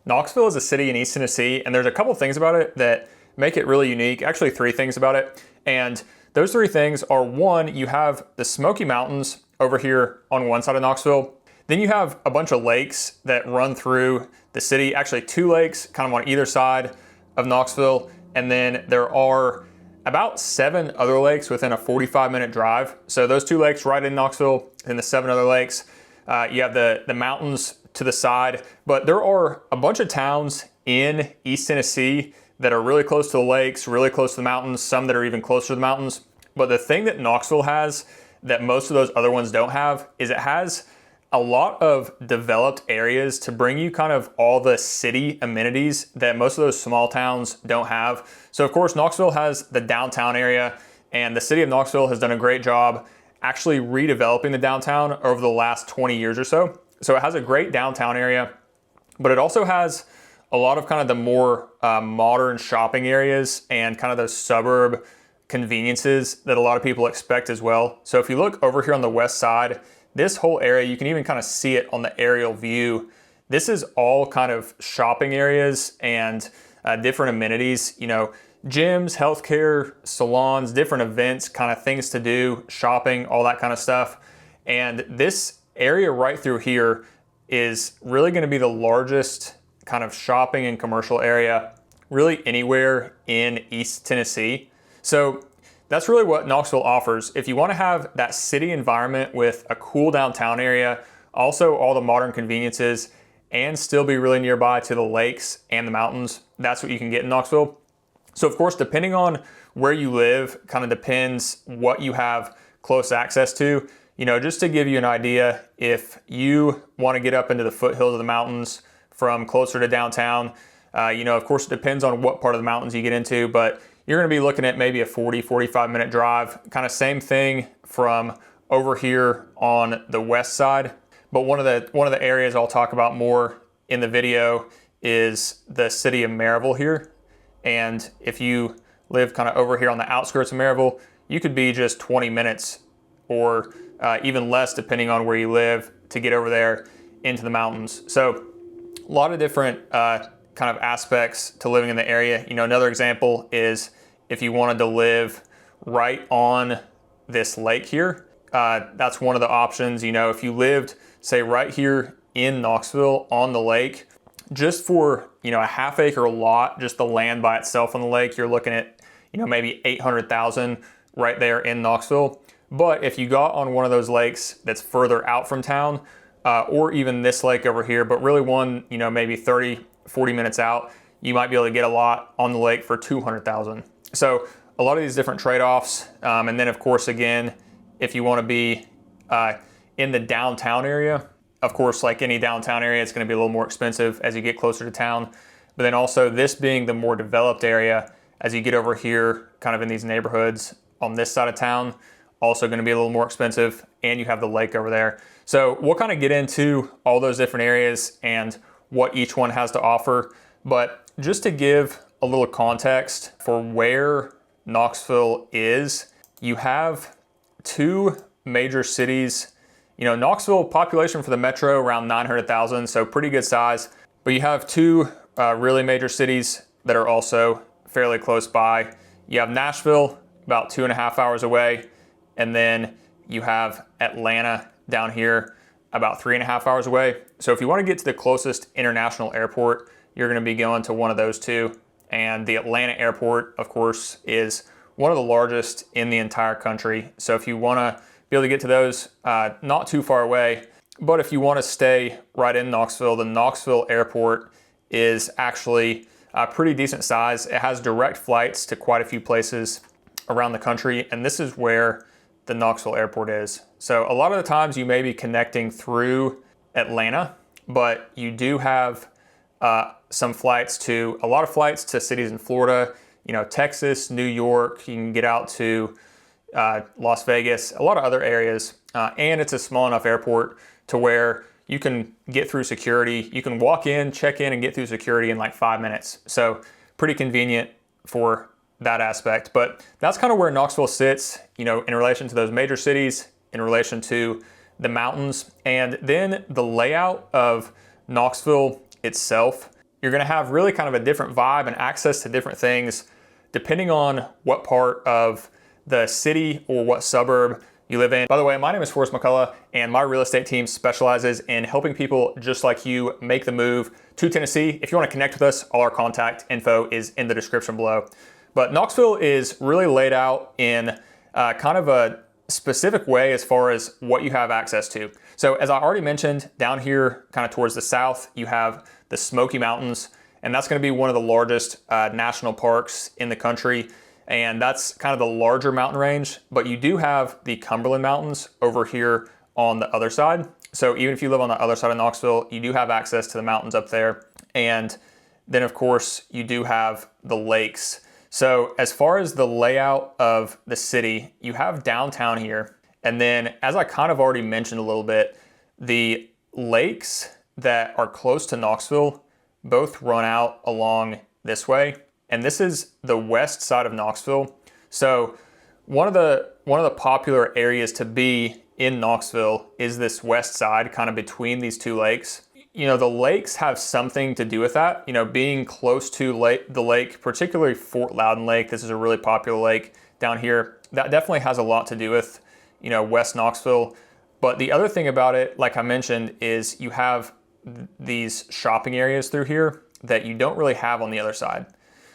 Knoxville is a city in East Tennessee, and there's a couple things about it that make it really unique. Actually, three things about it. And those three things are: one, you have the Smoky Mountains over here on one side of Knoxville. Then you have a bunch of lakes that run through the city, actually two lakes kind of on either side of Knoxville. And then there are about 7 other lakes within a 45-minute drive. So those 2 lakes right in Knoxville and the 7 other lakes. You have the mountains to the side, but there are a bunch of towns in East Tennessee that are really close to the lakes, really close to the mountains, some that are even closer to the mountains. But the thing that Knoxville has that most of those other ones don't have is it has a lot of developed areas to bring you kind of all the city amenities that most of those small towns don't have. So of course, Knoxville has the downtown area, and the city of Knoxville has done a great job actually redeveloping the downtown over the last 20 years or so. So it has a great downtown area, but it also has a lot of kind of the more modern shopping areas and kind of those suburb conveniences that a lot of people expect as well. So if you look over here on the west side, this whole area, you can even kind of see it on the aerial view. This is all kind of shopping areas and different amenities, you know, gyms, healthcare, salons, different events, kind of things to do, shopping, all that kind of stuff. And this area right through here is really going to be the largest kind of shopping and commercial area really anywhere in East Tennessee. So that's really what Knoxville offers. If you want to have that city environment with a cool downtown area, also all the modern conveniences, and still be really nearby to the lakes and the mountains, that's what you can get in Knoxville. So of course, depending on where you live, kind of depends what you have close access to. You know, just to give you an idea, if you want to get up into the foothills of the mountains from closer to downtown, you know, of course, it depends on what part of the mountains you get into, but you're going to be looking at maybe a 45 minute drive. Kind of same thing from over here on the west side. But one of the areas I'll talk about more in the video is the city of Maryville here. And if you live kind of over here on the outskirts of Maryville, you could be just 20 minutes or even less depending on where you live to get over there into the mountains. So a lot of different kind of aspects to living in the area. You know, another example is if you wanted to live right on this lake here, that's one of the options. You know, if you lived, say, right here in Knoxville on the lake, just for, you know, a half-acre lot, just the land by itself on the lake, you're looking at, you know, maybe $800,000 right there in Knoxville. But if you got on one of those lakes that's further out from town, or even this lake over here, but really one, you know, maybe 30, 40 minutes out, you might be able to get a lot on the lake for $200,000. So a lot of these different trade-offs. And then of course, again, if you want to be in the downtown area, of course, like any downtown area, it's going to be a little more expensive as you get closer to town. But then also this being the more developed area, as you get over here, kind of in these neighborhoods on this side of town, also going to be a little more expensive, and you have the lake over there. So we'll kind of get into all those different areas and what each one has to offer. But just to give a little context for where Knoxville is, you have 2 major cities. You know, Knoxville population for the metro around 900,000, so pretty good size. But you have 2 really major cities that are also fairly close by. You have Nashville, about 2.5 hours away, and then you have Atlanta down here, about 3.5 hours away. So if you want to get to the closest international airport, you're going to be going to one of those 2. And the Atlanta airport, of course, is one of the largest in the entire country. So if you want to be able to get to those, not too far away, but if you want to stay right in Knoxville, the Knoxville airport is actually a pretty decent size. It has direct flights to quite a few places around the country, and this is where the Knoxville airport is. So a lot of the times you may be connecting through Atlanta, but you do have a lot of flights to cities in Florida, you know, Texas, New York. You can get out to Las Vegas, a lot of other areas, and it's a small enough airport to where you can get through security. You can walk in, check in, and get through security in like 5 minutes. So pretty convenient for that aspect. But that's kind of where Knoxville sits, you know, in relation to those major cities, in relation to the mountains. And then the layout of Knoxville itself you're going to have really kind of a different vibe and access to different things depending on what part of the city or what suburb you live in. By the way, my name is Forrest McCullough, and my real estate team specializes in helping people just like you make the move to Tennessee. If you want to connect with us, all our contact info is in the description below. But Knoxville is really laid out in kind of a specific way as far as what you have access to. So as I already mentioned, down here kind of towards the south, you have the Smoky Mountains, and that's going to be one of the largest national parks in the country. And that's kind of the larger mountain range, but you do have the Cumberland Mountains over here on the other side. So even if you live on the other side of Knoxville, you do have access to the mountains up there. And then of course you do have the lakes. So as far as the layout of the city, you have downtown here. And then as I kind of already mentioned a little bit, the lakes that are close to Knoxville both run out along this way. And this is the west side of Knoxville. So one of the popular areas to be in Knoxville is this west side, kind of between these two lakes. You know, the lakes have something to do with that. You know, being close to the lake, particularly Fort Loudon Lake, this is a really popular lake down here. That definitely has a lot to do with, you know, West Knoxville. But the other thing about it, like I mentioned, is you have these shopping areas through here that you don't really have on the other side.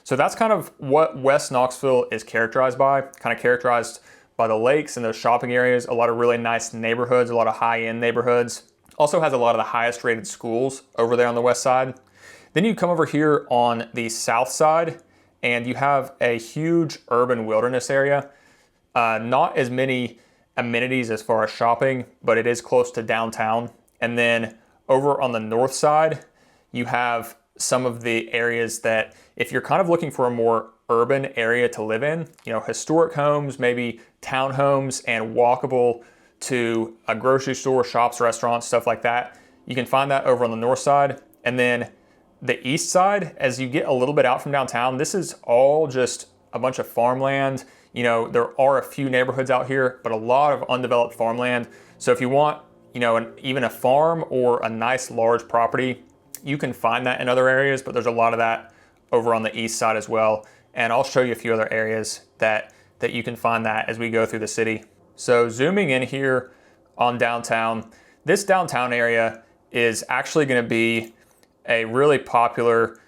So that's kind of what West Knoxville is characterized by, kind of characterized by the lakes and those shopping areas, a lot of really nice neighborhoods, a lot of high-end neighborhoods. Also has a lot of the highest rated schools over there on the west side. Then you come over here on the south side and you have a huge urban wilderness area. Not as many amenities as far as shopping, but it is close to downtown. And then over on the north side, you have some of the areas that if you're kind of looking for a more urban area to live in, you know, historic homes, maybe townhomes and walkable to a grocery store, shops, restaurants, stuff like that, you can find that over on the north side. And then the east side, as you get a little bit out from downtown, this is all just a bunch of farmland. You know, there are a few neighborhoods out here, but a lot of undeveloped farmland. So if you want, you know, even a farm or a nice large property, you can find that in other areas, but there's a lot of that over on the east side as well. And I'll show you a few other areas that you can find that as we go through the city. So zooming in here on downtown, this downtown area is actually going to be a really popular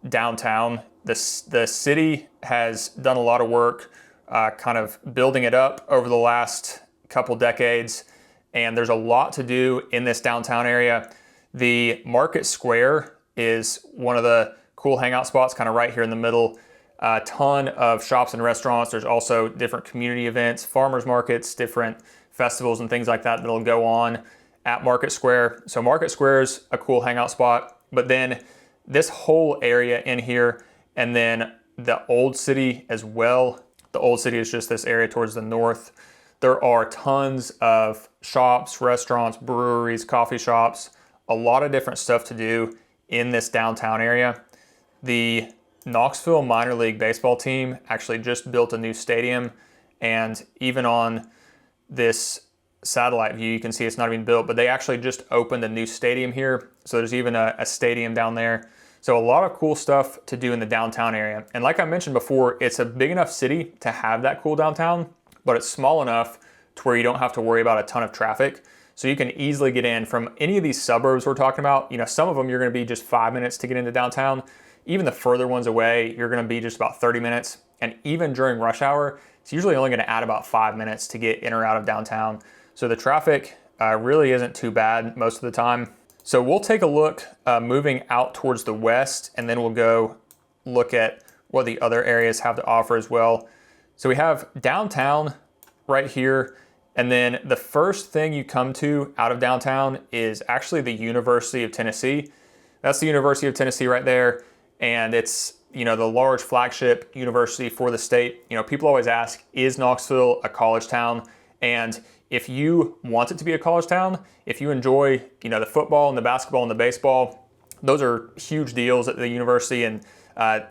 downtown. The city has done a lot of work kind of building it up over the last couple decades, and there's a lot to do in this downtown area. The Market Square is one of the cool hangout spots, kind of right here in the middle. A ton of shops and restaurants. There's also different community events, farmers markets, different festivals and things like that that'll go on at Market Square. So Market Square is a cool hangout spot. But then this whole area in here, and then the Old City as well. The Old City is just this area towards the north. There are tons of shops, restaurants, breweries, coffee shops, a lot of different stuff to do in this downtown area. The Knoxville minor league baseball team actually just built a new stadium, and even on this satellite view you can see it's not even built, but they actually just opened a new stadium here. So there's even a stadium down there. So a lot of cool stuff to do in the downtown area. And like I mentioned before, it's a big enough city to have that cool downtown, but it's small enough to where you don't have to worry about a ton of traffic. So you can easily get in from any of these suburbs we're talking about. You know, some of them you're going to be just 5 minutes to get into downtown. Even the further ones away, you're going to be just about 30 minutes. And even during rush hour, it's usually only going to add about 5 minutes to get in or out of downtown. So the traffic really isn't too bad most of the time. So we'll take a look moving out towards the west, and then we'll go look at what the other areas have to offer as well. So we have downtown right here. And then the first thing you come to out of downtown is actually the University of Tennessee. That's the University of Tennessee right there. And it's, you know, the large flagship university for the state. You know, people always ask, is Knoxville a college town? And if you want it to be a college town, if you enjoy, you know, the football and the basketball and the baseball, those are huge deals at the university. And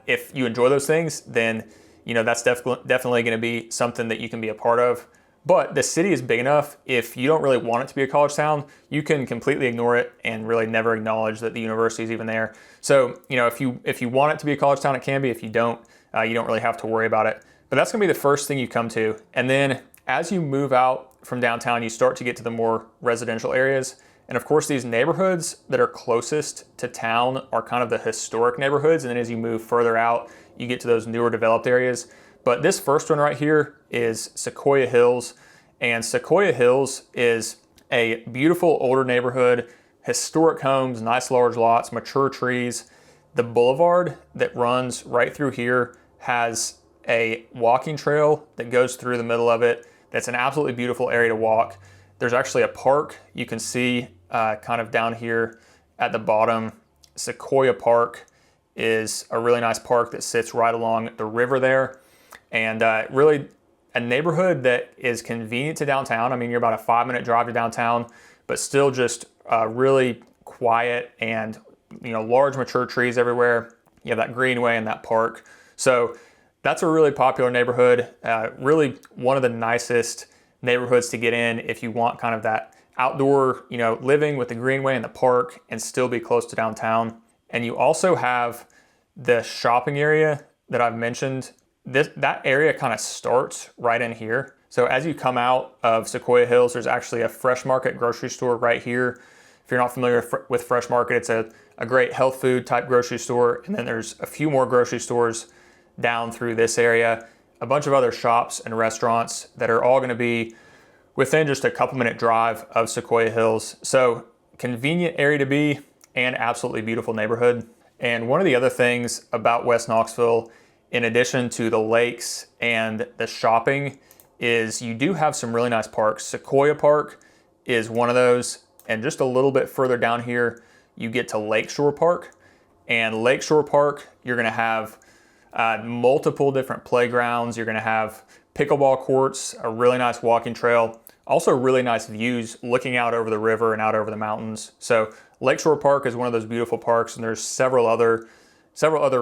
if you enjoy those things, then, you know, that's definitely going to be something that you can be a part of. But the city is big enough, if you don't really want it to be a college town, you can completely ignore it and really never acknowledge that the university is even there. So, if you want it to be a college town, it can be. If you don't really have to worry about it. But that's gonna be the first thing you come to. And then as you move out from downtown, you start to get to the more residential areas. And of course, these neighborhoods that are closest to town are kind of the historic neighborhoods. And then as you move further out, you get to those newer developed areas. But this first one right here is Sequoia Hills. And Sequoia Hills is a beautiful older neighborhood, historic homes, nice large lots, mature trees. The boulevard that runs right through here has a walking trail that goes through the middle of it. That's an absolutely beautiful area to walk. There's actually a park you can see kind of down here at the bottom. Sequoia Park is a really nice park that sits right along the river there. And really a neighborhood that is convenient to downtown. I mean, you're about a 5-minute drive to downtown, but still just really quiet and, large mature trees everywhere. You have that greenway and that park. So that's a really popular neighborhood. Really one of the nicest neighborhoods to get in if you want kind of that outdoor, living with the greenway and the park and still be close to downtown. And you also have the shopping area that I've mentioned. That area kind of starts right in here. So as you come out of Sequoia Hills, there's actually a Fresh Market grocery store right here. If you're not familiar with Fresh Market, it's a great health food type grocery store. And then there's a few more grocery stores down through this area, a bunch of other shops and restaurants that are all going to be within just a couple minute drive of Sequoia Hills. So convenient area to be and absolutely beautiful neighborhood. And one of the other things about West Knoxville, in addition to the lakes and the shopping, is you do have some really nice parks. Sequoia Park is one of those. And just a little bit further down here, you get to Lakeshore Park. And Lakeshore Park, you're gonna have multiple different playgrounds. You're gonna have pickleball courts, a really nice walking trail, also really nice views looking out over the river and out over the mountains. So Lakeshore Park is one of those beautiful parks, and there's several other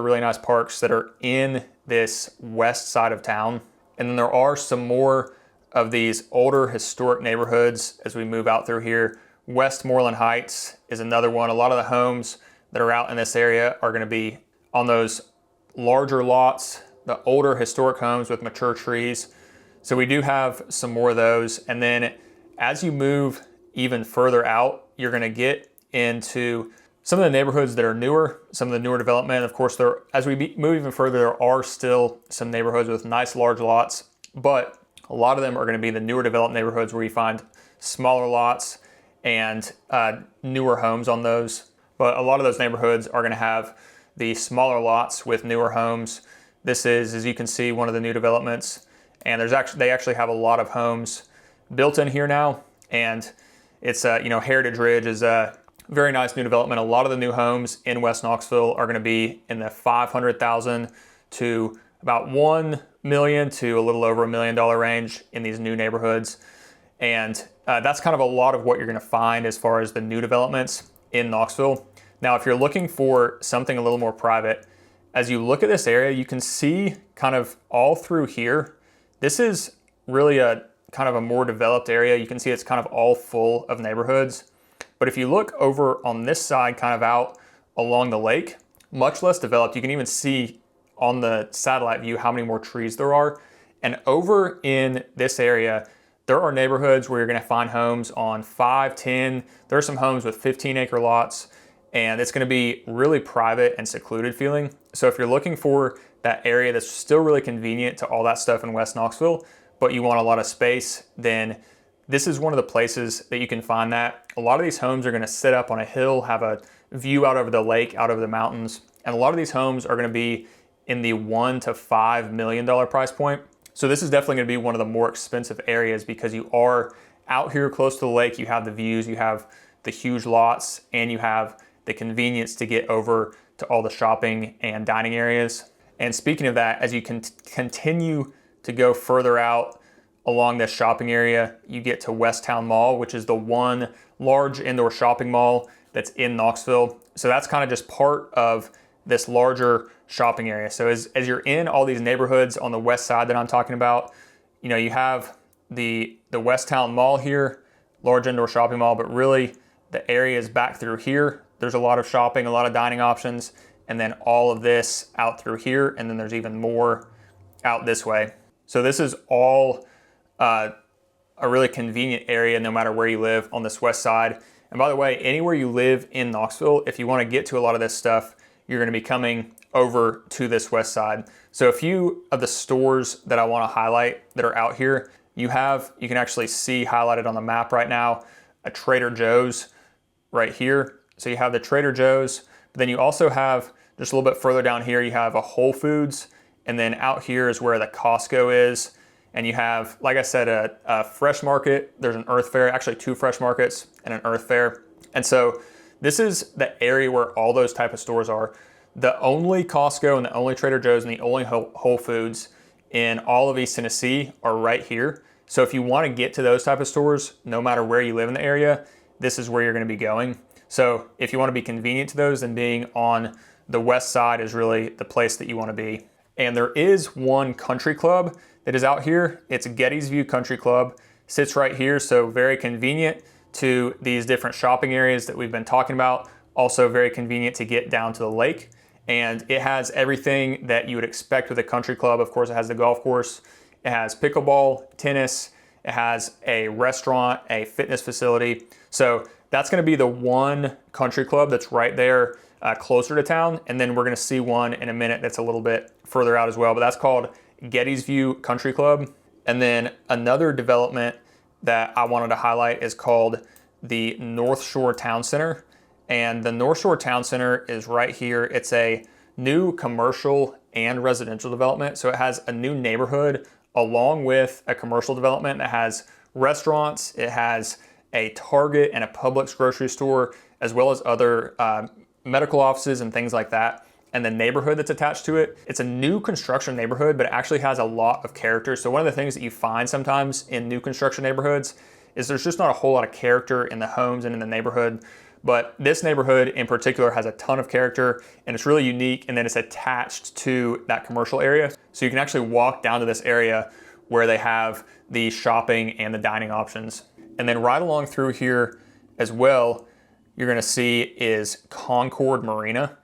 really nice parks that are in this west side of town. And then there are some more of these older historic neighborhoods as we move out through here. Westmoreland Heights is another one. A lot of the homes that are out in this area are going to be on those larger lots, the older historic homes with mature trees. So we do have some more of those. And then as you move even further out, you're going to get into some of the neighborhoods that are newer, some of the newer development. Of course, as we move even further, there are still some neighborhoods with nice large lots, but a lot of them are going to be the newer developed neighborhoods where you find smaller lots and newer homes on those. But a lot of those neighborhoods are going to have the smaller lots with newer homes. This is, as you can see, one of the new developments. And they actually have a lot of homes built in here now. And it's, Heritage Ridge is a very nice new development. A lot of the new homes in West Knoxville are going to be in the $500,000 to about $1 million to a little over $1 million range in these new neighborhoods. And that's kind of a lot of what you're going to find as far as the new developments in Knoxville. Now, if you're looking for something a little more private, as you look at this area, you can see kind of all through here, this is really a kind of a more developed area. You can see it's kind of all full of neighborhoods. But if you look over on this side, kind of out along the lake, much less developed. You can even see on the satellite view how many more trees there are. And over in this area, there are neighborhoods where you're going to find homes on 5, 10. There are some homes with 15-acre lots, and it's going to be really private and secluded feeling. So if you're looking for that area that's still really convenient to all that stuff in West Knoxville, but you want a lot of space, then this is one of the places that you can find that. A lot of these homes are going to sit up on a hill, have a view out over the lake, out over the mountains, and a lot of these homes are going to be in the $1 to $5 million price point. So this is definitely going to be one of the more expensive areas because you are out here close to the lake. You have the views, you have the huge lots, and you have the convenience to get over to all the shopping and dining areas. And speaking of that, as you can continue to go further out along this shopping area, you get to West Town Mall, which is the one large indoor shopping mall that's in Knoxville. So that's kind of just part of this larger shopping area. So as you're in all these neighborhoods on the west side that I'm talking about, you have the West Town Mall here, large indoor shopping mall, but really the area is back through here. There's a lot of shopping, a lot of dining options, and then all of this out through here, and then there's even more out this way. So this is all a really convenient area no matter where you live on this west side. And by the way, anywhere you live in Knoxville, if you want to get to a lot of this stuff, you're going to be coming over to this west side. So a few of the stores that I want to highlight that are out here, you can actually see highlighted on the map right now, a Trader Joe's right here. So you have the Trader Joe's, but then you also have just a little bit further down here, you have a Whole Foods, and then out here is where the Costco is. And you have, like I said, a fresh market. There's an Earth Fair, actually 2 fresh markets and an Earth Fair. And so this is the area where all those type of stores are. The only Costco and the only Trader Joe's and the only Whole Foods in all of East Tennessee are right here. So if you want to get to those type of stores, no matter where you live in the area, this is where you're going to be going. So if you want to be convenient to those, then being on the west side is really the place that you want to be. And there is one country club that is out here. It's Getty's View Country Club. Sits right here, so very convenient to these different shopping areas that we've been talking about. Also very convenient to get down to the lake. And it has everything that you would expect with a country club. Of course, it has the golf course. It has pickleball, tennis. It has a restaurant, a fitness facility. So that's going to be the one country club that's right there closer to town. And then we're going to see one in a minute that's a little bit further out as well. But that's called Getty's View Country Club. And then another development that I wanted to highlight is called the North Shore Town Center. And the North Shore Town Center is right here. It's a new commercial and residential development. So it has a new neighborhood along with a commercial development that has restaurants. It has a Target and a Publix grocery store, as well as other medical offices and things like that. And the neighborhood that's attached to it, it's a new construction neighborhood, but it actually has a lot of character. So one of the things that you find sometimes in new construction neighborhoods is there's just not a whole lot of character in the homes and in the neighborhood. But this neighborhood in particular has a ton of character, and it's really unique, and then it's attached to that commercial area. So you can actually walk down to this area where they have the shopping and the dining options. And then right along through here as well, you're gonna see is Concord Marina.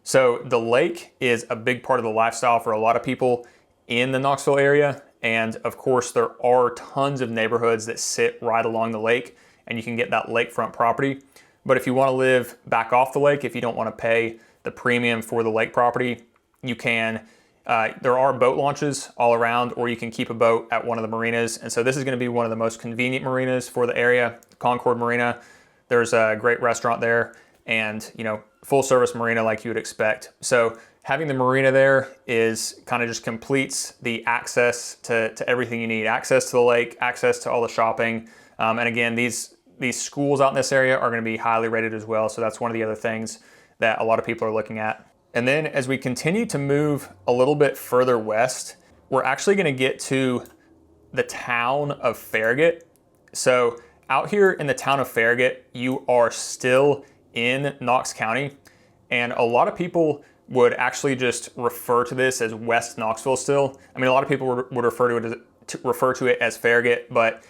So the lake is a big part of the lifestyle for a lot of people in the Knoxville area. And of course, there are tons of neighborhoods that sit right along the lake, and you can get that lakefront property. But if you want to live back off the lake, if you don't want to pay the premium for the lake property, you can. There are boat launches all around, or you can keep a boat at one of the marinas. And so this is going to be one of the most convenient marinas for the area, Concord Marina. There's a great restaurant there, and full service marina like you would expect. So having the marina there is kind of just completes the access to everything you need. Access to the lake, access to all the shopping. And again, these schools out in this area are going to be highly rated as well. So that's one of the other things that a lot of people are looking at. And then as we continue to move a little bit further west, we're actually going to get to the town of Farragut. So out here in the town of Farragut, you are still in Knox County. And a lot of people would actually just refer to this as West Knoxville still. I mean, a lot of people would refer to it as Farragut, but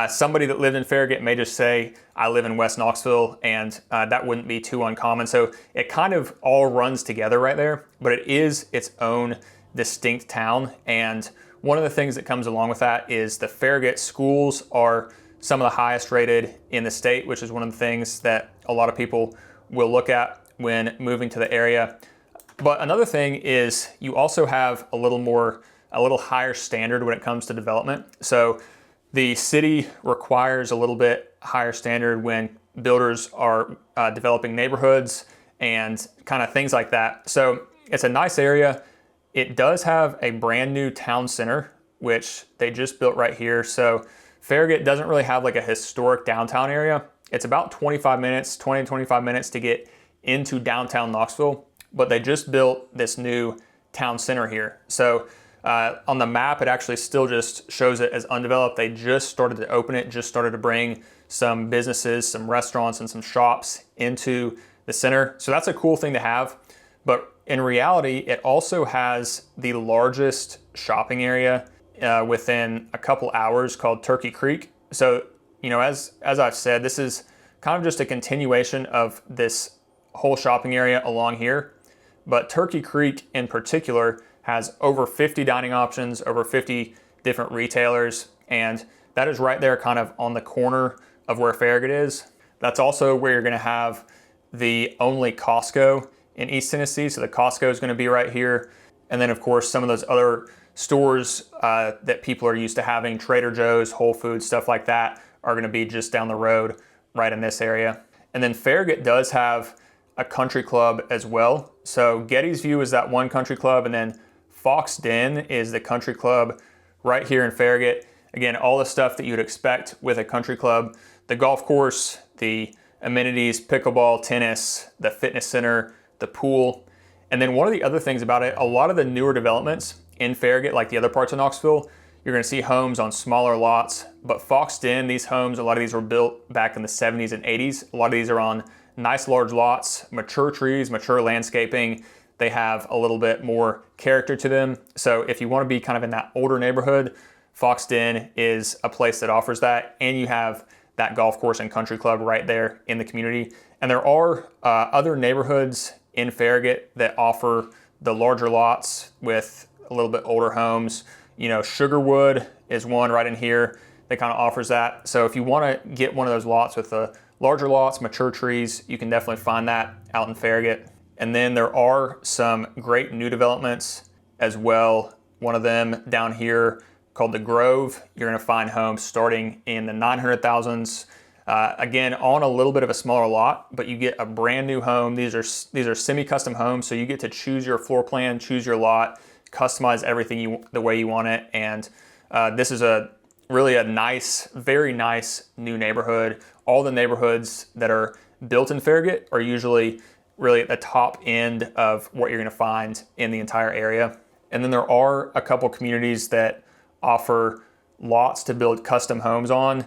somebody that lived in Farragut may just say, I live in West Knoxville, and that wouldn't be too uncommon. So it kind of all runs together right there, but it is its own distinct town. And one of the things that comes along with that is the Farragut schools are some of the highest rated in the state, which is one of the things that a lot of people will look at when moving to the area. But another thing is you also have a little higher standard when it comes to development. So the city requires a little bit higher standard when builders are developing neighborhoods and kind of things like that. So it's a nice area. It does have a brand new town center, which they just built right here. So Farragut doesn't really have like a historic downtown area. It's about 20 to 25 minutes to get into downtown Knoxville, but they just built this new town center here. So on the map, it actually still just shows it as undeveloped. They just started to open it, just started to bring some businesses, some restaurants, and some shops into the center. So that's a cool thing to have. But in reality, it also has the largest shopping area within a couple hours called Turkey Creek. So, as I've said, this is kind of just a continuation of this whole shopping area along here. But Turkey Creek in particular has over 50 dining options, over 50 different retailers, and that is right there kind of on the corner of where Farragut is. That's also where you're gonna have the only Costco in East Tennessee. So the Costco is gonna be right here. And then of course, some of those other stores that people are used to having, Trader Joe's, Whole Foods, stuff like that, are gonna be just down the road, right in this area. And then Farragut does have a country club as well. So Getty's View is that one country club, and then Fox Den is the country club right here in Farragut. Again, all the stuff that you'd expect with a country club: the golf course, the amenities, pickleball, tennis, the fitness center, the pool. And then one of the other things about it, a lot of the newer developments in Farragut, like the other parts of Knoxville, you're gonna see homes on smaller lots. But Fox Den, these homes, a lot of these were built back in the 70s and 80s. A lot of these are on nice large lots, mature trees, mature landscaping. They have a little bit more character to them. So if you want to be kind of in that older neighborhood, Fox Den is a place that offers that. And you have that golf course and country club right there in the community. And there are other neighborhoods in Farragut that offer the larger lots with a little bit older homes. Sugarwood is one right in here that kind of offers that. So if you want to get one of those lots with the larger lots, mature trees, you can definitely find that out in Farragut. And then there are some great new developments as well. One of them down here called The Grove. You're gonna find homes starting in the 900,000s. Again, on a little bit of a smaller lot, but you get a brand new home. These are semi-custom homes, so you get to choose your floor plan, choose your lot, customize everything the way you want it. And this is really a nice, very nice new neighborhood. All the neighborhoods that are built in Farragut are usually really at the top end of what you're gonna find in the entire area. And then there are a couple communities that offer lots to build custom homes on.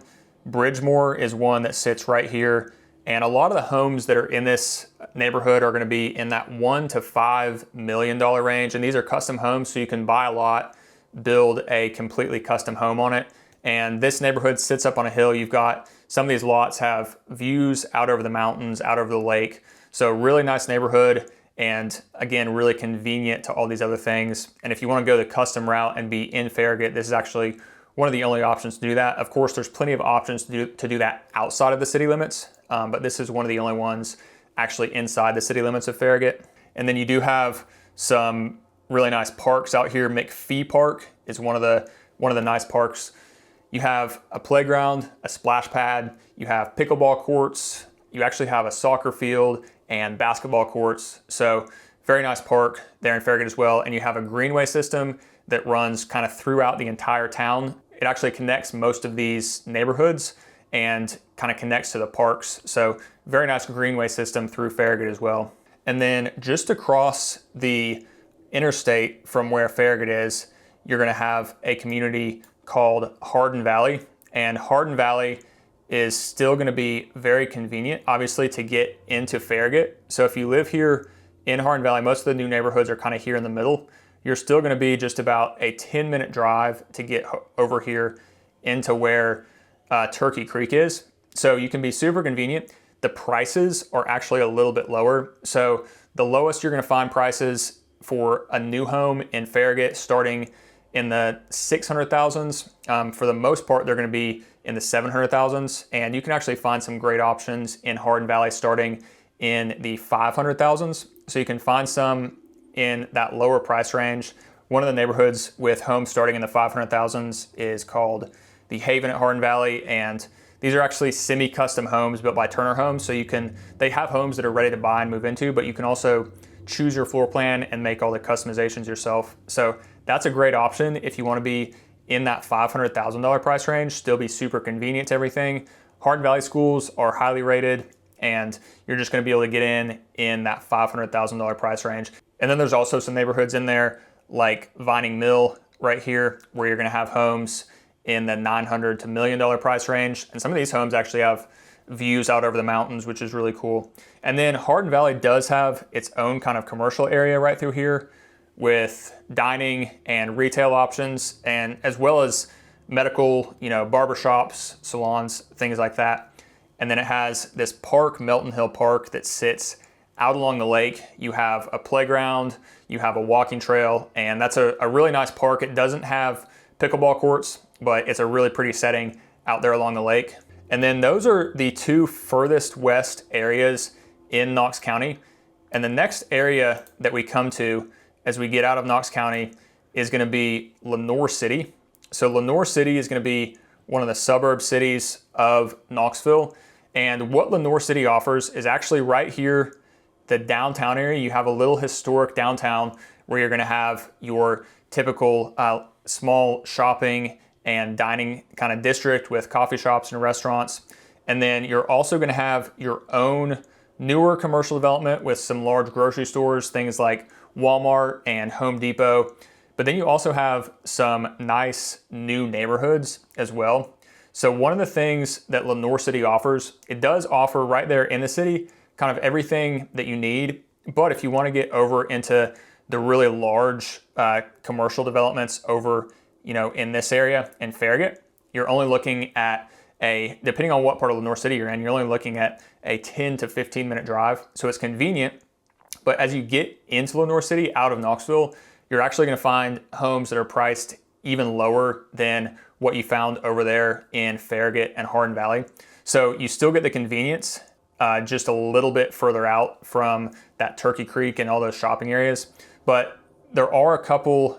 Bridgemore is one that sits right here. And a lot of the homes that are in this neighborhood are gonna be in that $1 to $5 million range. And these are custom homes, so you can buy a lot, build a completely custom home on it. And this neighborhood sits up on a hill. You've got some of these lots have views out over the mountains, out over the lake. So really nice neighborhood, and again, really convenient to all these other things. And if you want to go the custom route and be in Farragut, this is actually one of the only options to do that. Of course, there's plenty of options to do that outside of the city limits, but this is one of the only ones actually inside the city limits of Farragut. And then you do have some really nice parks out here. McPhee Park is one of the nice parks. You have a playground, a splash pad, you have pickleball courts, you actually have a soccer field and basketball courts. So very nice park there in Farragut as well. And you have a greenway system that runs kind of throughout the entire town. It actually connects most of these neighborhoods and kind of connects to the parks. So very nice greenway system through Farragut as well. And then just across the interstate from where Farragut is, you're gonna have a community called Hardin Valley. And Hardin Valley is still gonna be very convenient, obviously, to get into Farragut. So if you live here in Hardin Valley, most of the new neighborhoods are kind of here in the middle. You're still gonna be just about a 10-minute drive to get over here into where Turkey Creek is. So you can be super convenient. The prices are actually a little bit lower. So the lowest you're gonna find prices for a new home in Farragut starting in the 600,000s. For the most part, they're gonna be in the 700,000s. And you can actually find some great options in Hardin Valley starting in the 500,000s. So you can find some in that lower price range. One of the neighborhoods with homes starting in the 500,000s is called the Haven at Hardin Valley. And these are actually semi-custom homes built by Turner Homes. So they have homes that are ready to buy and move into, but you can also choose your floor plan and make all the customizations yourself. So that's a great option if you want to be in that $500,000 price range, still be super convenient to everything. Hardin Valley schools are highly rated, and you're just going to be able to get in that $500,000 price range. And then there's also some neighborhoods in there like Vining Mill right here, where you're going to have homes in the $900,000 to $1 million price range. And some of these homes actually have views out over the mountains, which is really cool. And then Hardin Valley does have its own kind of commercial area right through here, with dining and retail options, and as well as medical, barbershops, salons, things like that. And then it has this park, Melton Hill Park, that sits out along the lake. You have a playground, you have a walking trail, and that's a really nice park. It doesn't have pickleball courts, but it's a really pretty setting out there along the lake. And then those are the two furthest west areas in Knox County. And the next area that we come to as we get out of Knox County is going to be Lenoir City. So Lenoir City is going to be one of the suburb cities of Knoxville. And what Lenoir City offers is actually right here, the downtown area. You have a little historic downtown where you're going to have your typical small shopping and dining kind of district with coffee shops and restaurants. And then you're also going to have your own newer commercial development with some large grocery stores, things like Walmart and Home Depot. But then you also have some nice new neighborhoods as well. So one of the things that Lenoir City offers, it does offer right there in the city kind of everything that you need. But if you want to get over into the really large commercial developments over, in this area in Farragut, you're only looking at depending on what part of Lenoir City you're in, you're only looking at a 10 to 15 minute drive. So it's convenient. But as you get into Lenoir City out of Knoxville, you're actually going to find homes that are priced even lower than what you found over there in Farragut and Hardin Valley. So you still get the convenience just a little bit further out from that Turkey Creek and all those shopping areas. But there are a couple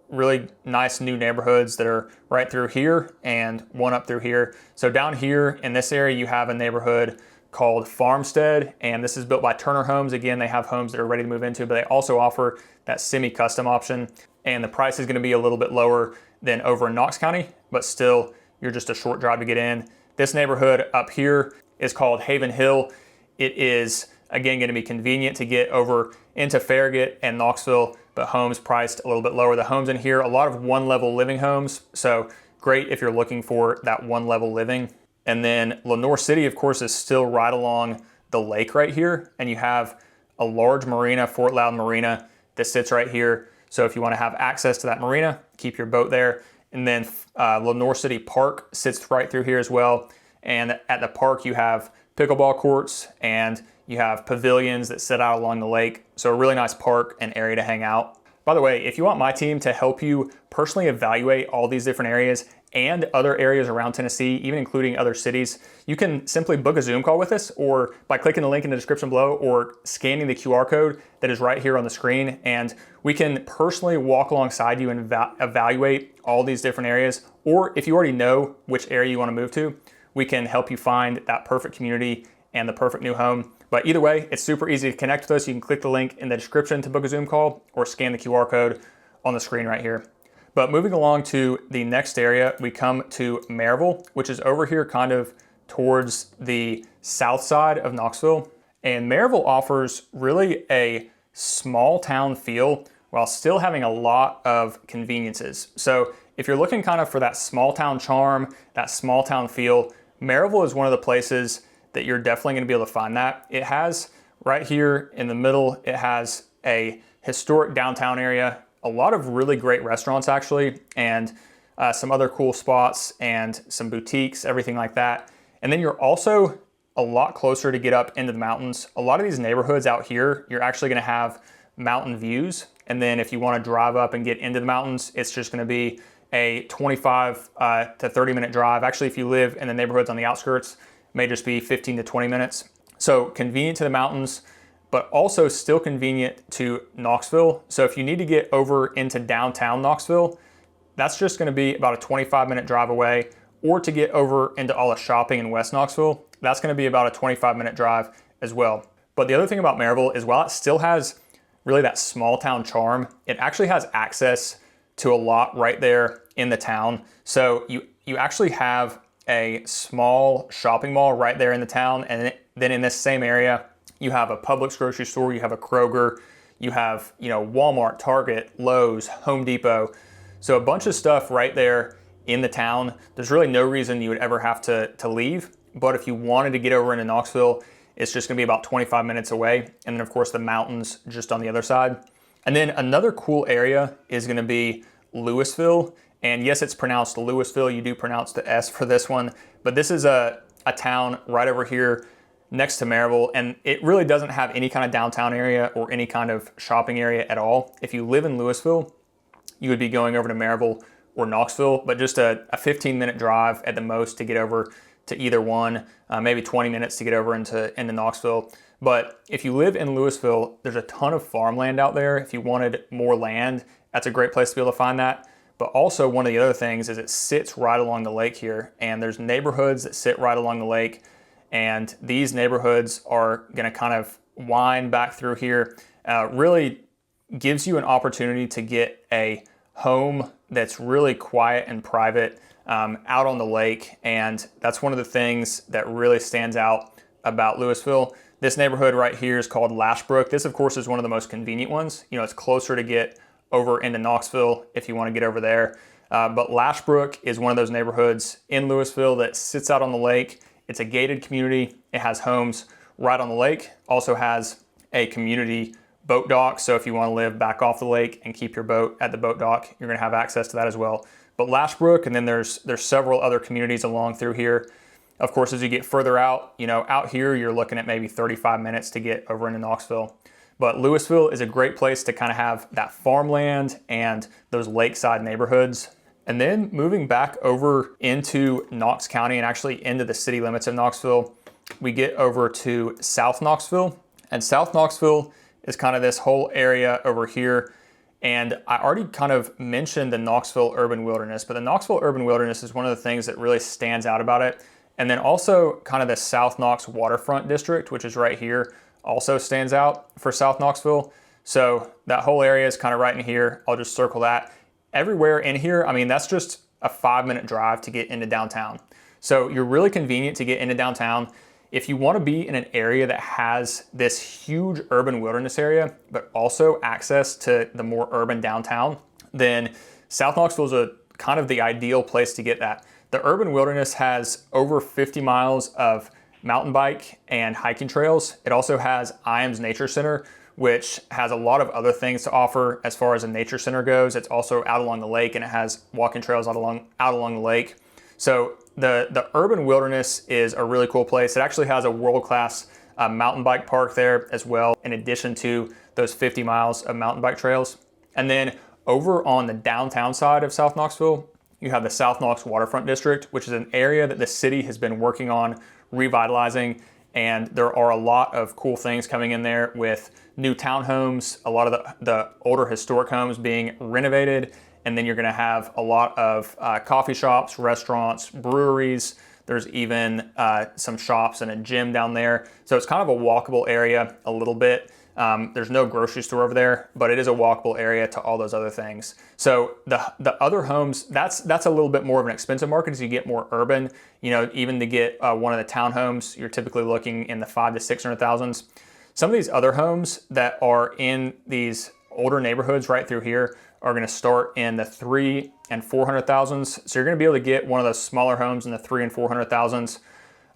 really nice new neighborhoods that are right through here and one up through here. So down here in this area, you have a neighborhood called Farmstead, and this is built by Turner Homes. Again, they have homes that are ready to move into, but they also offer that semi-custom option, and the price is going to be a little bit lower than over in Knox County, but still, you're just a short drive to get in. This neighborhood up here is called Haven Hill. It is, again, going to be convenient to get over into Farragut and Knoxville, but homes priced a little bit lower. The homes in here, a lot of one-level living homes, so great if you're looking for that one-level living. And then Lenoir City, of course, is still right along the lake right here, and you have a large marina, Fort Loudon Marina, that sits right here. So if you want to have access to that marina, keep your boat there. And then Lenoir City Park sits right through here as well. And at the park, you have pickleball courts and you have pavilions that sit out along the lake. So a really nice park and area to hang out. By the way, if you want my team to help you personally evaluate all these different areas and other areas around Tennessee, even including other cities, you can simply book a Zoom call with us, or by clicking the link in the description below or scanning the QR code that is right here on the screen, and we can personally walk alongside you and evaluate all these different areas. Or if you already know which area you want to move to, we can help you find that perfect community and the perfect new home. But either way, it's super easy to connect with us. You can click the link in the description to book a Zoom call or scan the QR code on the screen right here. But moving along to the next area, we come to Maryville, which is over here kind of towards the south side of Knoxville. And Maryville offers really a small town feel while still having a lot of conveniences. So if you're looking kind of for that small town charm, that small town feel, Maryville is one of the places that you're definitely going to be able to find that. It has right here in the middle, it has a historic downtown area, a lot of really great restaurants actually, and some other cool spots and some boutiques, everything like that. And then you're also a lot closer to get up into the mountains. A lot of these neighborhoods out here, you're actually going to have mountain views. And then if you want to drive up and get into the mountains, it's just going to be a 25 to 30 minute drive. Actually, if you live in the neighborhoods on the outskirts, it may just be 15 to 20 minutes. So convenient to the mountains, but also still convenient to Knoxville. So if you need to get over into downtown Knoxville, that's just going to be about a 25 minute drive away. Or to get over into all the shopping in West Knoxville, that's going to be about a 25 minute drive as well. But the other thing about Maryville is while it still has really that small town charm, it actually has access to a lot right there in the town. So you actually have a small shopping mall right there in the town, and then in this same area, you have a Publix grocery store, you have a Kroger, you have Walmart, Target, Lowe's, Home Depot. So a bunch of stuff right there in the town. There's really no reason you would ever have to leave. But if you wanted to get over into Knoxville, it's just going to be about 25 minutes away. And then of course the mountains just on the other side. And then another cool area is going to be Louisville. And yes, it's pronounced Louisville. You do pronounce the S for this one. But this is a town right over here next to Maryville. And it really doesn't have any kind of downtown area or any kind of shopping area at all. If you live in Louisville, you would be going over to Maryville or Knoxville, but just a 15-minute drive at the most to get over to either one, maybe 20 minutes to get over into Knoxville. But if you live in Louisville, there's a ton of farmland out there. If you wanted more land, that's a great place to be able to find that. But also one of the other things is it sits right along the lake here, and there's neighborhoods that sit right along the lake, and these neighborhoods are going to kind of wind back through here. Really gives you an opportunity to get a home that's really quiet and private out on the lake, and that's one of the things that really stands out about Louisville. This neighborhood right here is called Lashbrook. This, of course, is one of the most convenient ones. You know, it's closer to get over into Knoxville if you want to get over there. But Lashbrook is one of those neighborhoods in Louisville that sits out on the lake. It's a gated community. It has homes right on the lake. Also has a community boat dock. So if you want to live back off the lake and keep your boat at the boat dock, you're going to have access to that as well. But Lashbrook, and then there's several other communities along through here. Of course, as you get further out, you know, out here, you're looking at maybe 35 minutes to get over into Knoxville. But Louisville is a great place to kind of have that farmland and those lakeside neighborhoods. And then moving back over into Knox County and actually into the city limits of Knoxville, we get over to South Knoxville. And South Knoxville is kind of this whole area over here. And I already kind of mentioned the Knoxville Urban Wilderness, but the Knoxville Urban Wilderness is one of the things that really stands out about it. And then also kind of the South Knox Waterfront District, which is right here, also stands out for South Knoxville. So that whole area is kind of right in here. I'll just circle that. Everywhere in here, I mean, that's just a 5-minute drive to get into downtown. So you're really convenient to get into downtown. If you want to be in an area that has this huge urban wilderness area, but also access to the more urban downtown, then South Knoxville is a kind of the ideal place to get that. The urban wilderness has over 50 miles of mountain bike and hiking trails. It also has Iams Nature Center, which has a lot of other things to offer as far as a nature center goes. It's also out along the lake, and it has walking trails out along the lake. So the urban wilderness is a really cool place. It actually has a world-class mountain bike park there as well, in addition to those 50 miles of mountain bike trails. And then over on the downtown side of South Knoxville, you have the South Knox Waterfront District, which is an area that the city has been working on revitalizing. And there are a lot of cool things coming in there with new townhomes, a lot of the older historic homes being renovated. And then you're going to have a lot of coffee shops, restaurants, breweries. There's even some shops and a gym down there. So it's kind of a walkable area a little bit. There's no grocery store over there, but it is a walkable area to all those other things. So the other homes, that's a little bit more of an expensive market as you get more urban. You know, even to get one of the townhomes, you're typically looking in the $500,000 to $600,000. Some of these other homes that are in these older neighborhoods right through here are going to start in the $300,000 and $400,000. So you're going to be able to get one of those smaller homes in the $300,000 and $400,000.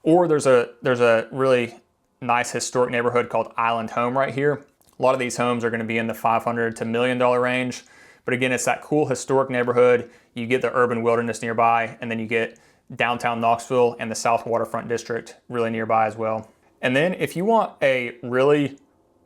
Or there's a really nice historic neighborhood called Island Home right here. A lot of these homes are going to be in the $500,000 to $1 million range. But again, it's that cool historic neighborhood. You get the urban wilderness nearby, and then you get downtown Knoxville and the South Waterfront District really nearby as well. And then if you want a really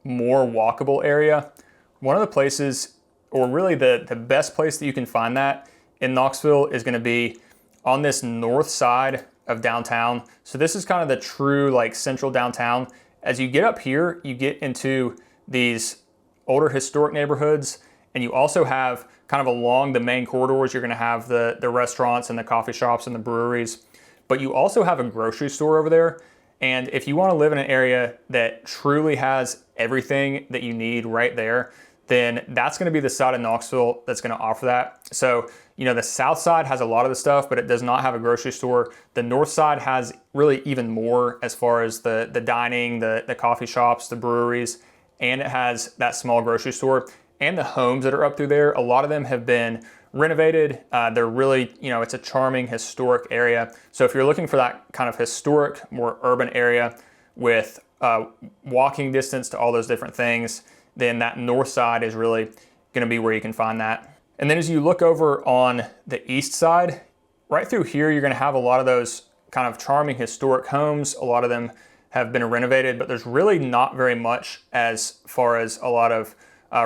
more walkable area, one of the places, or really the best place that you can find that in Knoxville, is going to be on this north side of downtown. So this is kind of the true like central downtown. As you get up here, you get into these older historic neighborhoods, and you also have kind of along the main corridors, you're going to have the restaurants and the coffee shops and the breweries, but you also have a grocery store over there. And if you want to live in an area that truly has everything that you need right there, then that's going to be the side of Knoxville that's going to offer that. So, you know, the south side has a lot of the stuff, but it does not have a grocery store. The north side has really even more as far as the dining, the coffee shops, the breweries, and it has that small grocery store. And the homes that are up through there, a lot of them have been renovated. They're really, you know, it's a charming historic area. So if you're looking for that kind of historic, more urban area with walking distance to all those different things, then that north side is really going to be where you can find that. And then as you look over on the east side, right through here, you're going to have a lot of those kind of charming historic homes. A lot of them have been renovated, but there's really not very much as far as a lot of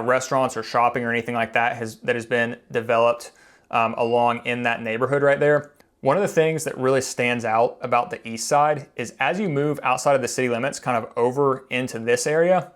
restaurants or shopping or anything like that that has been developed along in that neighborhood right there. One of the things that really stands out about the east side is as you move outside of the city limits, kind of over into this area,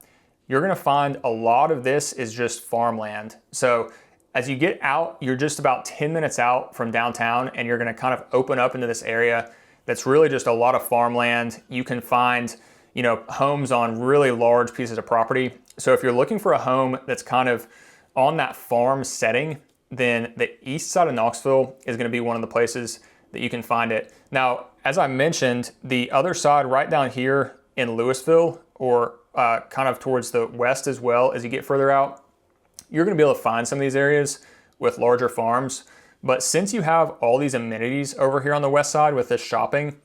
you're gonna find a lot of this is just farmland. So as you get out, you're just about 10 minutes out from downtown, and you're gonna kind of open up into this area that's really just a lot of farmland. You can find, you know, homes on really large pieces of property. So if you're looking for a home that's kind of on that farm setting, then the east side of Knoxville is gonna be one of the places that you can find it. Now, as I mentioned, the other side right down here in Louisville, or kind of towards the west as well, as you get further out, you're gonna be able to find some of these areas with larger farms. But since you have all these amenities over here on the west side with this shopping,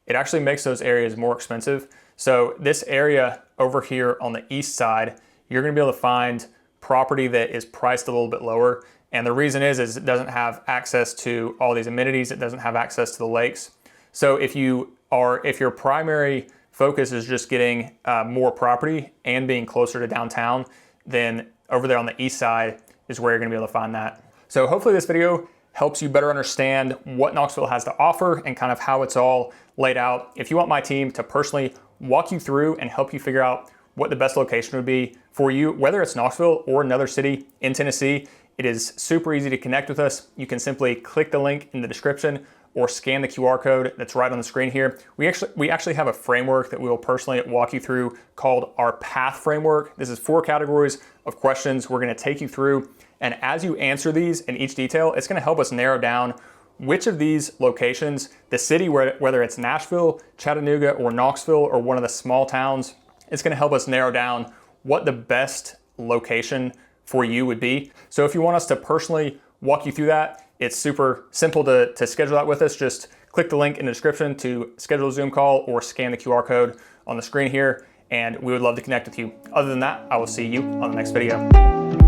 it actually makes those areas more expensive. So this area over here on the east side, you're gonna be able to find property that is priced a little bit lower. And the reason is it doesn't have access to all these amenities. It doesn't have access to the lakes. So if your primary focus is just getting more property and being closer to downtown, then over there on the east side is where you're gonna be able to find that. So hopefully this video helps you better understand what Knoxville has to offer and kind of how it's all laid out. If you want my team to personally walk you through and help you figure out what the best location would be for you, whether it's Knoxville or another city in Tennessee, it is super easy to connect with us. You can simply click the link in the description or scan the QR code that's right on the screen here. We actually have a framework that we will personally walk you through called our PATH framework. This is 4 categories of questions we're gonna take you through. And as you answer these in each detail, it's gonna help us narrow down which of these locations, the city, whether it's Nashville, Chattanooga, or Knoxville, or one of the small towns, it's gonna help us narrow down what the best location for you would be. So if you want us to personally walk you through that, it's super simple to schedule that with us. Just click the link in the description to schedule a Zoom call or scan the QR code on the screen here, and we would love to connect with you. Other than that, I will see you on the next video.